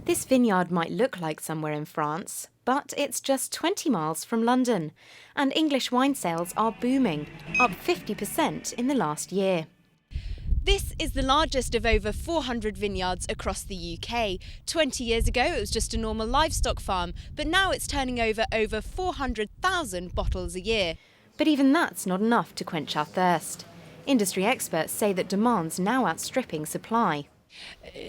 This vineyard might look like somewhere in France, but it's just 20 miles from London, and English wine sales are booming, up 50% in the last year. This is the largest of over 400 vineyards across the UK. 20 years ago it was just a normal livestock farm, but now it's turning over 400,000 bottles a year. But even that's not enough to quench our thirst. Industry experts say that demand's now outstripping supply.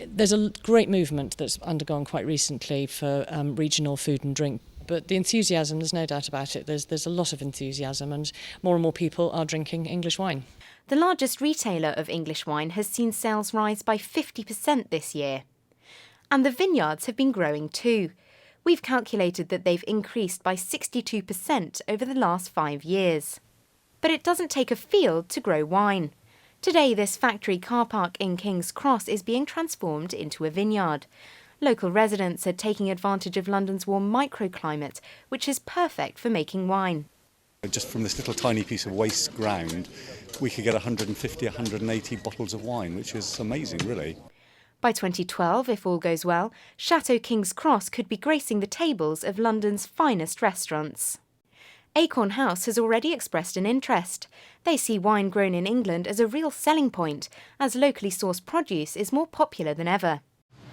There's a great movement that's undergone quite recently for regional food and drink. But the enthusiasm, there's no doubt about it, there's a lot of enthusiasm and more people are drinking English wine. The largest retailer of English wine has seen sales rise by 50% this year. And the vineyards have been growing too. We've calculated that they've increased by 62% over the last 5 years. But it doesn't take a field to grow wine. Today, this factory car park in King's Cross is being transformed into a vineyard. Local residents are taking advantage of London's warm microclimate, which is perfect for making wine. Just from this little tiny piece of waste ground, we could get 150, 180 bottles of wine, which is amazing, really. By 2012, if all goes well, Chateau King's Cross could be gracing the tables of London's finest restaurants. Acorn House has already expressed an interest. They see wine grown in England as a real selling point, as locally sourced produce is more popular than ever.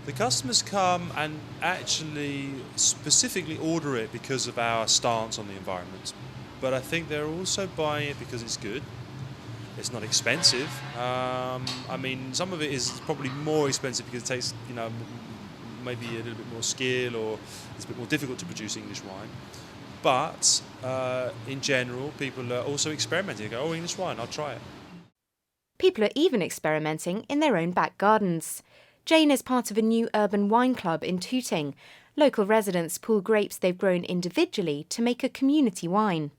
The customers come and actually specifically order it because of our stance on the environment. But I think they're also buying it because it's good. It's not expensive. Some of it is probably more expensive because it takes, maybe a little bit more skill, or it's a bit more difficult to produce English wine. But in general, people are also experimenting. They go, oh, English wine, I'll try it. People are even experimenting in their own back gardens. Jane is part of a new urban wine club in Tooting. Local residents pool grapes they've grown individually to make a community wine.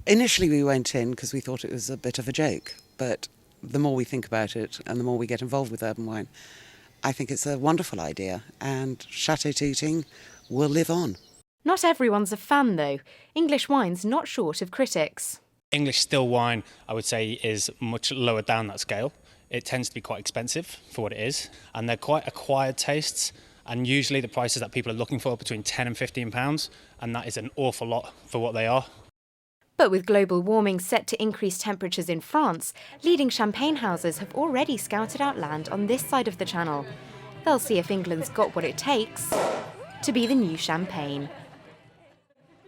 Initially we went in because we thought it was a bit of a joke, but the more we think about it and the more we get involved with urban wine, I think it's a wonderful idea, and Chateau Tooting will live on. Not everyone's a fan though. English wine's not short of critics. English still wine, I would say, is much lower down that scale. It tends to be quite expensive for what it is, and they're quite acquired tastes, and usually the prices that people are looking for are between £10 and £15, and that is an awful lot for what they are. But with global warming set to increase temperatures in France, leading champagne houses have already scouted out land on this side of the Channel. They'll see if England's got what it takes to be the new champagne.